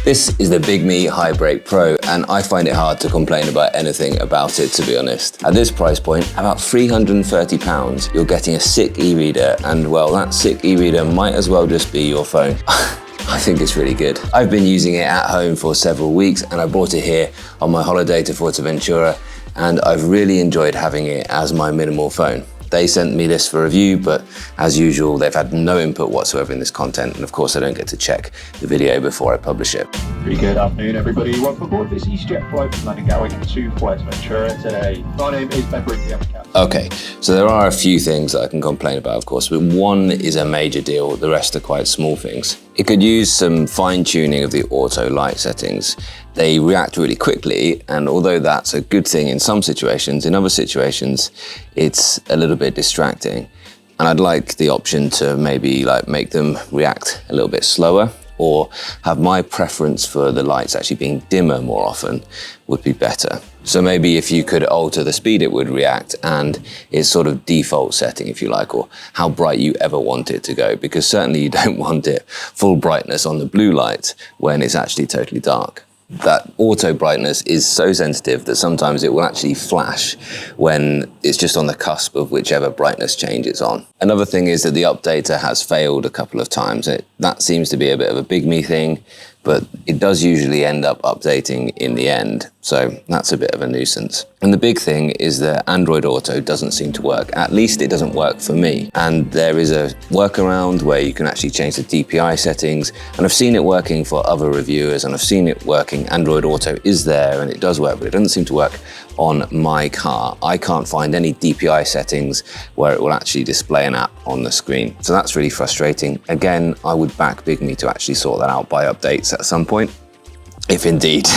This is the Bigme HiBreak Pro, and I find it hard to complain about anything about it, to be honest. At this price point, about £330, you're getting a sick e-reader, and well, that sick e-reader might as well just be your phone. I think it's really good. I've been using it at home for several weeks, and I brought it here on my holiday to Fuerteventura, and I've really enjoyed having it as my minimal phone. They sent me this for review, but as usual, they've had no input whatsoever in this content. And of course, I don't get to check the video before I publish it. Very good afternoon, everybody. Welcome aboard this EasyJet flight from London Gatwick to Fuerteventura today. My name is Ben Brigby. Okay, so there are a few things that I can complain about, of course, but one is a major deal. The rest are quite small things. It could use some fine tuning of the auto light settings. They react really quickly, and although that's a good thing in some situations, in other situations, it's a little bit distracting. And I'd like the option to maybe make them react a little bit slower, or have my preference for the lights actually being dimmer more often would be better. So maybe if you could alter the speed it would react and its sort of default setting, if you like, or how bright you ever want it to go, because certainly you don't want it full brightness on the blue light when it's actually totally dark. That auto brightness is so sensitive that sometimes it will actually flash when it's just on the cusp of whichever brightness change it's on. Another thing is that the updater has failed a couple of times. That seems to be a bit of a Bigme thing, but it does usually end up updating in the end. So that's a bit of a nuisance. And the big thing is that Android Auto doesn't seem to work. At least it doesn't work for me. And there is a workaround where you can actually change the DPI settings. And I've seen it working for other reviewers, and I've seen it working. Android Auto is there and it does work, but it doesn't seem to work on my car. I can't find any DPI settings where it will actually display an app on the screen. So that's really frustrating. Again, I would back Bigme to actually sort that out by updates at some point, if indeed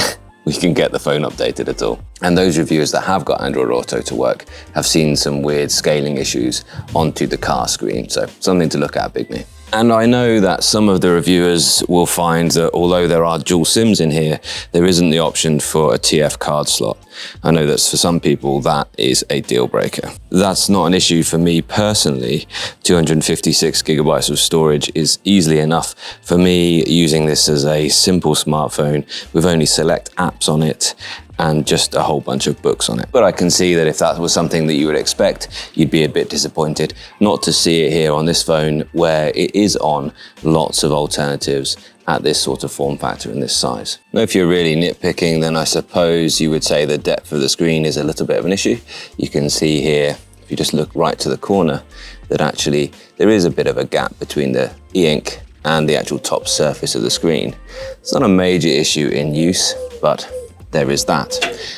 we can get the phone updated at all. And those reviewers that have got Android Auto to work have seen some weird scaling issues onto the car screen. So something to look at, Bigme. And I know that some of the reviewers will find that although there are dual SIMs in here, there isn't the option for a TF card slot. I know that for some people that is a deal breaker. That's not an issue for me personally. 256 gigabytes of storage is easily enough for me using this as a simple smartphone with only select apps on it and just a whole bunch of books on it. But I can see that if that was something that you would expect, you'd be a bit disappointed not to see it here on this phone, where it is on lots of alternatives at this sort of form factor and this size. Now, if you're really nitpicking, then I suppose you would say the depth of the screen is a little bit of an issue. You can see here, if you just look right to the corner, that actually there is a bit of a gap between the e-ink and the actual top surface of the screen. It's not a major issue in use, but there is that.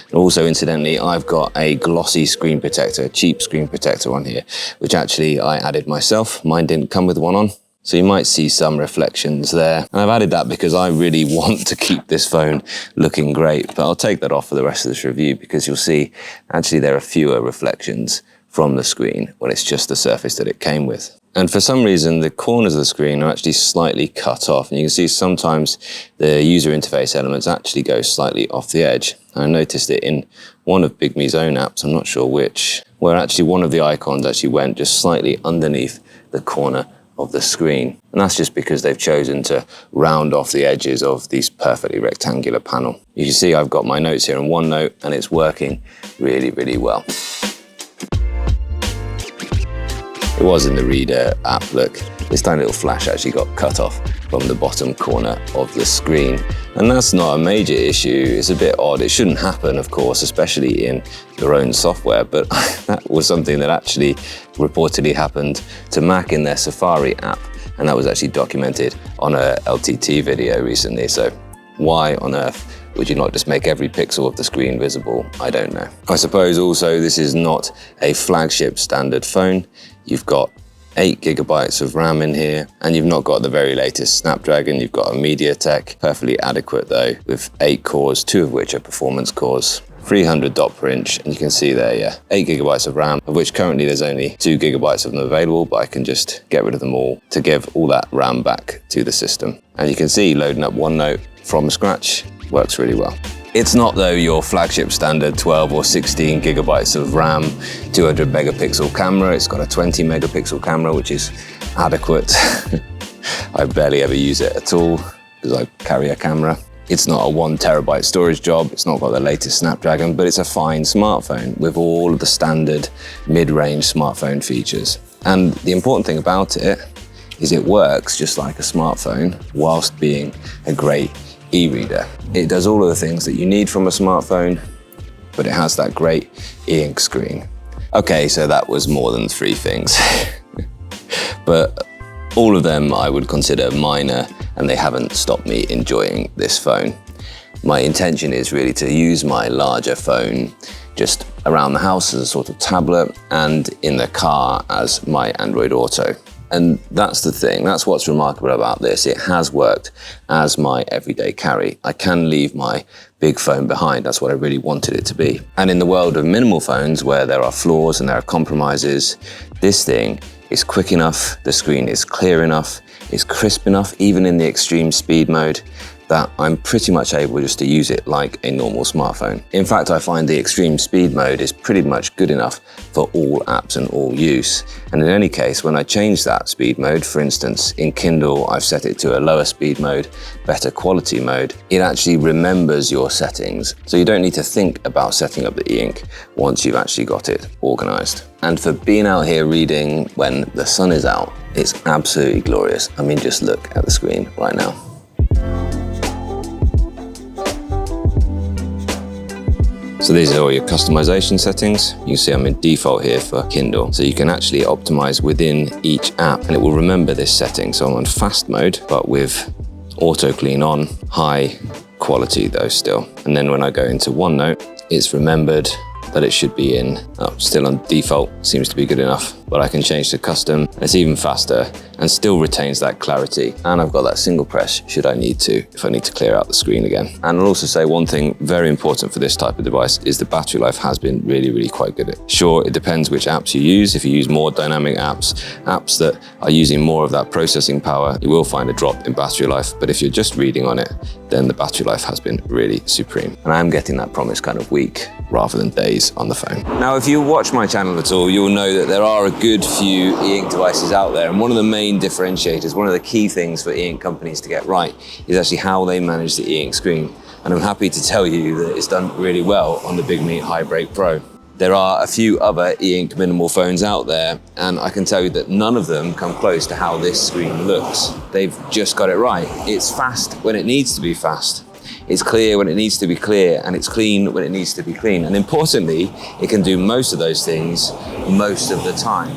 And also, incidentally, I've got a glossy screen protector, a cheap screen protector on here, which actually I added myself. Mine didn't come with one on. So you might see some reflections there. And I've added that because I really want to keep this phone looking great, but I'll take that off for the rest of this review because you'll see actually there are fewer reflections from the screen when it's just the surface that it came with. And for some reason, the corners of the screen are actually slightly cut off. And you can see sometimes the user interface elements actually go slightly off the edge. And I noticed it in one of Bigme's own apps, I'm not sure which, where actually one of the icons actually went just slightly underneath the corner of the screen. And that's just because they've chosen to round off the edges of this perfectly rectangular panel. You can see I've got my notes here in OneNote and it's working really, really well. It was in the Reader app, look. This tiny little flash actually got cut off from the bottom corner of the screen. And that's not a major issue, it's a bit odd. It shouldn't happen, of course, especially in your own software, but that was something that actually reportedly happened to Mac in their Safari app. And that was actually documented on a LTT video recently. So why on earth would you not just make every pixel of the screen visible? I don't know. I suppose also this is not a flagship standard phone. You've got 8 gigabytes of RAM in here, and you've not got the very latest Snapdragon. You've got a MediaTek, perfectly adequate though, with 8 cores, 2 of which are performance cores. 300 dot per inch, and you can see there, yeah, 8 gigabytes of RAM, of which currently there's only 2 gigabytes of them available, but I can just get rid of them all to give all that RAM back to the system. And you can see loading up OneNote from scratch works really well. It's not though your flagship standard 12 or 16 gigabytes of RAM, 200 megapixel camera. It's got a 20 megapixel camera, which is adequate. I barely ever use it at all because I carry a camera. It's not a 1 terabyte storage job, it's not got the latest Snapdragon, but it's a fine smartphone with all of the standard mid-range smartphone features. And the important thing about it is it works just like a smartphone whilst being a great e-reader. It does all of the things that you need from a smartphone, but it has that great e-ink screen. Okay, so that was more than 3 things. But all of them I would consider minor, and they haven't stopped me enjoying this phone. My intention is really to use my larger phone just around the house as a sort of tablet and in the car as my Android Auto. And that's the thing, that's what's remarkable about this. It has worked as my everyday carry. I can leave my big phone behind, that's what I really wanted it to be. And in the world of minimal phones, where there are flaws and there are compromises, this thing is quick enough, the screen is clear enough, it's crisp enough, even in the extreme speed mode, that I'm pretty much able just to use it like a normal smartphone. In fact, I find the extreme speed mode is pretty much good enough for all apps and all use. And in any case, when I change that speed mode, for instance, in Kindle, I've set it to a lower speed mode, better quality mode, it actually remembers your settings. So you don't need to think about setting up the e-ink once you've actually got it organized. And for being out here reading when the sun is out, it's absolutely glorious. I mean, just look at the screen right now. So these are all your customization settings. You can see I'm in default here for Kindle. So you can actually optimize within each app and it will remember this setting. So I'm on fast mode, but with auto clean on, high quality though still. And then when I go into OneNote, it's remembered that it should be in, still on default, seems to be good enough, but I can change to custom. It's even faster and still retains that clarity. And I've got that single press should I need to, if I need to clear out the screen again. And I'll also say one thing very important for this type of device is the battery life has been really, really quite good. Sure, it depends which apps you use. If you use more dynamic apps that are using more of that processing power, you will find a drop in battery life. But if you're just reading on it, then the battery life has been really supreme. And I am getting that promise kind of week rather than days on the phone. Now, if you watch my channel at all, you'll know that there are a good few e-ink devices out there. And one of the main differentiators, one of the key things for e-ink companies to get right is actually how they manage the e-ink screen. And I'm happy to tell you that it's done really well on the Bigme HiBreak Pro. There are a few other e-ink minimal phones out there, and I can tell you that none of them come close to how this screen looks. They've just got it right. It's fast when it needs to be fast. It's clear when it needs to be clear, and it's clean when it needs to be clean. And importantly, it can do most of those things most of the time.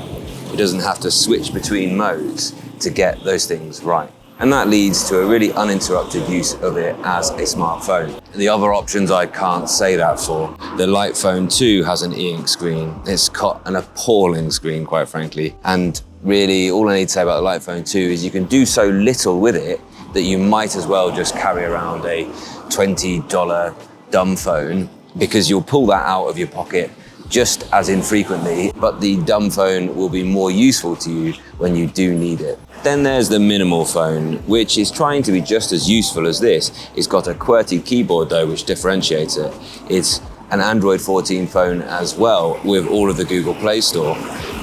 It doesn't have to switch between modes to get those things right. And that leads to a really uninterrupted use of it as a smartphone. The other options I can't say that for. The Light Phone 2 has an e-ink screen. It's got an appalling screen, quite frankly. And really, all I need to say about the Light Phone 2 is you can do so little with it that you might as well just carry around a $20 dumb phone, because you'll pull that out of your pocket just as infrequently, but the dumb phone will be more useful to you when you do need it. Then there's the minimal phone, which is trying to be just as useful as this. It's got a QWERTY keyboard though, which differentiates it. It's an Android 14 phone as well, with all of the Google Play Store.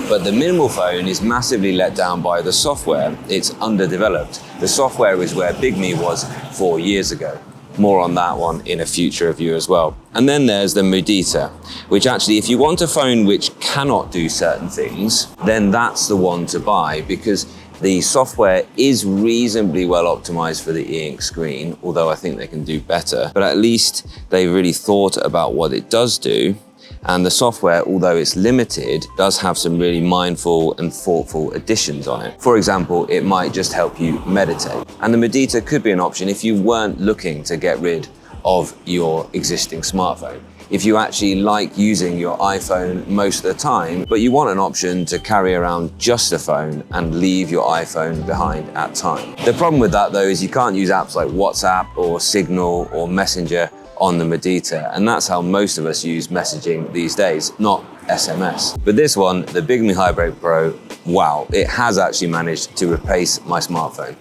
But the minimal phone is massively let down by the software. It's underdeveloped. The software is where Bigme was 4 years ago. More on that one in a future review as well. And then there's the Medita, which actually, if you want a phone which cannot do certain things, then that's the one to buy, because the software is reasonably well optimized for the e-ink screen, although I think they can do better. But at least they've really thought about what it does do. And the software, although it's limited, does have some really mindful and thoughtful additions on it. For example, it might just help you meditate. And the Medita could be an option if you weren't looking to get rid of your existing smartphone. If you actually like using your iPhone most of the time, but you want an option to carry around just a phone and leave your iPhone behind at time. The problem with that though is you can't use apps like WhatsApp or Signal or Messenger on the Medita, and that's how most of us use messaging these days, not SMS. But this one, the Bigme HiBreak Pro, wow, it has actually managed to replace my smartphone.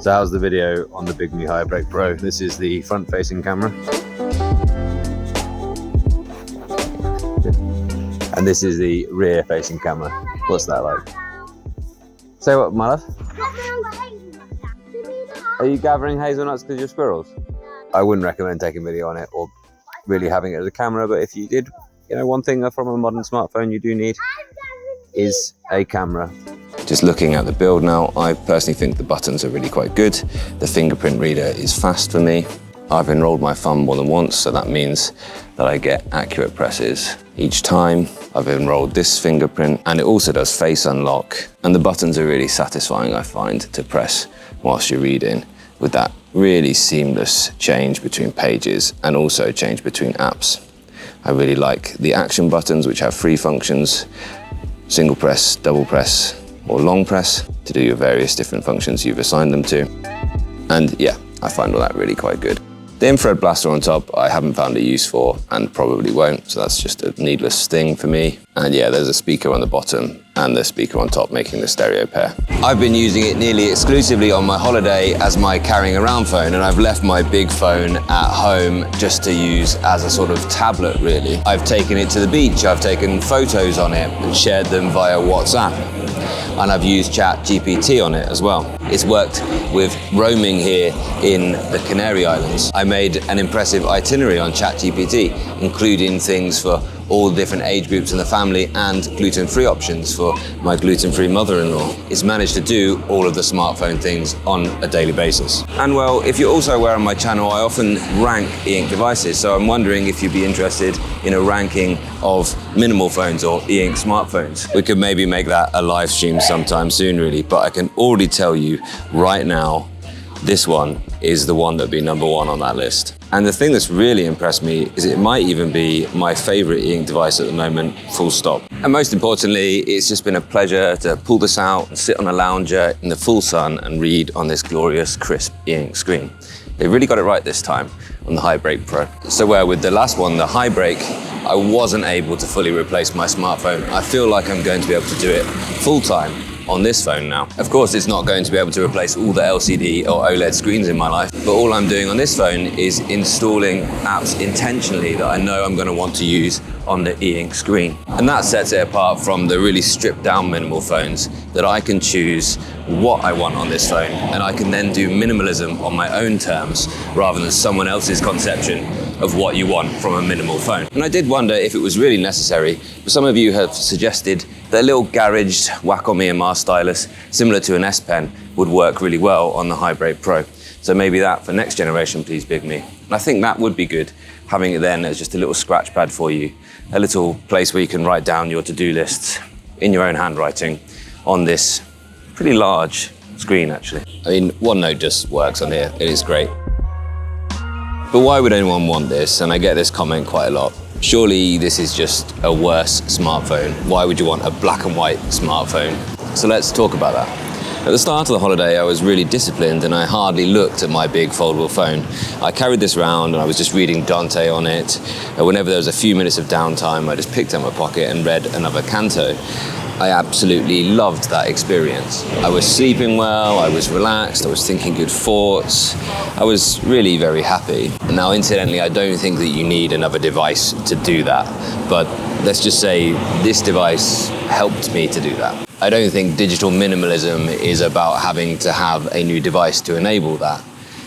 So how's the video on the Bigme HiBreak Pro? This is the front-facing camera. And this is the rear-facing camera. What's that like? Say what, my love? Are you gathering hazelnuts because you're squirrels? I wouldn't recommend taking video on it or really having it as a camera, but if you did, you know, one thing from a modern smartphone you do need is a camera. Just looking at the build now, I personally think the buttons are really quite good. The fingerprint reader is fast for me. I've enrolled my thumb more than once, so that means that I get accurate presses each time. I've enrolled this fingerprint, and it also does face unlock. And the buttons are really satisfying, I find, to press whilst you're reading, with that really seamless change between pages and also change between apps. I really like the action buttons, which have 3 functions: single press, double press, or long press, to do your various different functions you've assigned them to. And yeah, I find all that really quite good. The infrared blaster on top, I haven't found a use for and probably won't, so that's just a needless thing for me. And yeah, there's a speaker on the bottom and the speaker on top making the stereo pair. I've been using it nearly exclusively on my holiday as my carrying around phone, and I've left my big phone at home just to use as a sort of tablet, really. I've taken it to the beach, I've taken photos on it and shared them via WhatsApp. And I've used ChatGPT on it as well. It's worked with roaming here in the Canary Islands. I made an impressive itinerary on ChatGPT, including things for all the different age groups in the family and gluten-free options for my gluten-free mother-in-law. It's managed to do all of the smartphone things on a daily basis. And well, if you're also aware on my channel, I often rank e-ink devices, so I'm wondering if you'd be interested in a ranking of minimal phones or e-ink smartphones. We could maybe make that a live stream sometime soon, really, but I can already tell you right now, this one is the one that'd be #1 on that list. And the thing that's really impressed me is it might even be my favorite e-ink device at the moment, full stop. And most importantly, it's just been a pleasure to pull this out and sit on a lounger in the full sun and read on this glorious, crisp e-ink screen. They really got it right this time on the HiBreak Pro. So where with the last one, the HiBreak, I wasn't able to fully replace my smartphone. I feel like I'm going to be able to do it full time on this phone now. Of course, it's not going to be able to replace all the LCD or OLED screens in my life, but all I'm doing on this phone is installing apps intentionally that I know I'm going to want to use on the e-ink screen. And that sets it apart from the really stripped down minimal phones, that I can choose what I want on this phone, and I can then do minimalism on my own terms rather than someone else's conception of what you want from a minimal phone. And I did wonder if it was really necessary, but some of you have suggested that a little garaged Wacom stylus, similar to an S Pen, would work really well on the HiBreak Pro. So maybe that for next generation, please, Bigme. And I think that would be good, having it then as just a little scratch pad for you, a little place where you can write down your to-do lists in your own handwriting on this pretty large screen, actually. I mean, OneNote just works on here, it is great. But why would anyone want this? And I get this comment quite a lot. Surely this is just a worse smartphone. Why would you want a black and white smartphone? So let's talk about that. At the start of the holiday, I was really disciplined and I hardly looked at my big foldable phone. I carried this around and I was just reading Dante on it. And whenever there was a few minutes of downtime, I just picked out my pocket and read another canto. I absolutely loved that experience. I was sleeping well, I was relaxed, I was thinking good thoughts. I was really very happy. Now, incidentally, I don't think that you need another device to do that, but let's just say this device helped me to do that. I don't think digital minimalism is about having to have a new device to enable that.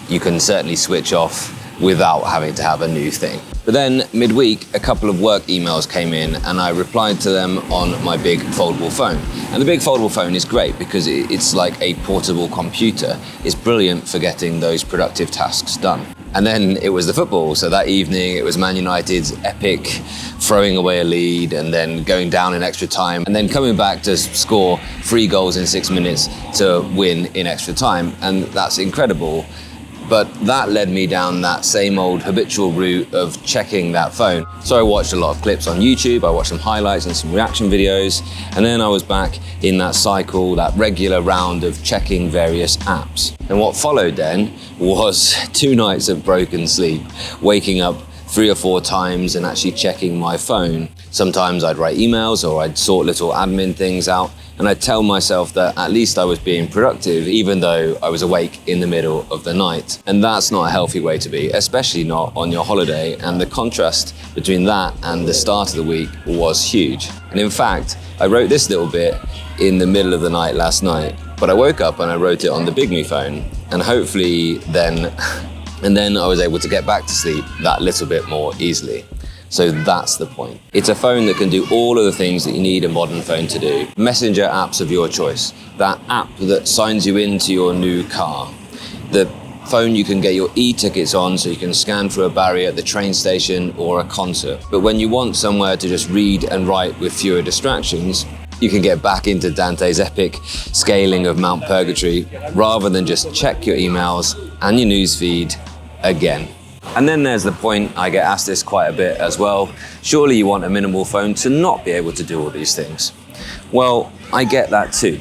You can certainly switch off without having to have a new thing. But then midweek, a couple of work emails came in and I replied to them on my big foldable phone. And the big foldable phone is great because it's like a portable computer. It's brilliant for getting those productive tasks done. And then it was the football. So that evening, it was Man United's epic throwing away a lead and then going down in extra time and then coming back to score 3 goals in 6 minutes to win in extra time. And that's incredible. But that led me down that same old habitual route of checking that phone. So I watched a lot of clips on YouTube, I watched some highlights and some reaction videos, and then I was back in that cycle, that regular round of checking various apps. And what followed then was 2 nights of broken sleep, waking up 3 or 4 times and actually checking my phone. Sometimes I'd write emails or I'd sort little admin things out, and I'd tell myself that at least I was being productive even though I was awake in the middle of the night. And that's not a healthy way to be, especially not on your holiday. And the contrast between that and the start of the week was huge. And in fact, I wrote this little bit in the middle of the night last night, but I woke up and I wrote it on the Bigme phone. And hopefully then I was able to get back to sleep that little bit more easily. So that's the point. It's a phone that can do all of the things that you need a modern phone to do. Messenger apps of your choice. That app that signs you into your new car. The phone you can get your e-tickets on so you can scan through a barrier at the train station or a concert. But when you want somewhere to just read and write with fewer distractions, you can get back into Dante's epic scaling of Mount Purgatory rather than just check your emails and your newsfeed again. And then there's the point, I get asked this quite a bit as well, surely you want a minimal phone to not be able to do all these things. Well, I get that too.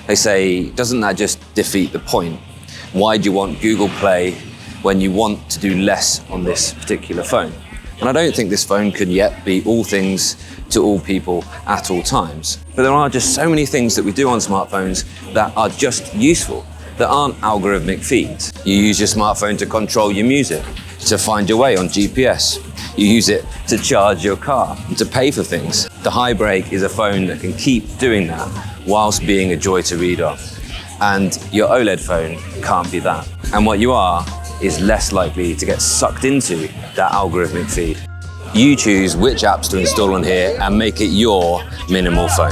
They say, doesn't that just defeat the point? Why do you want Google Play when you want to do less on this particular phone? And I don't think this phone could yet be all things to all people at all times. But there are just so many things that we do on smartphones that are just useful, that aren't algorithmic feeds. You use your smartphone to control your music, to find your way on GPS. You use it to charge your car, and to pay for things. The HiBreak is a phone that can keep doing that whilst being a joy to read on. And your OLED phone can't be that. And what you are is less likely to get sucked into that algorithmic feed. You choose which apps to install on here and make it your minimal phone.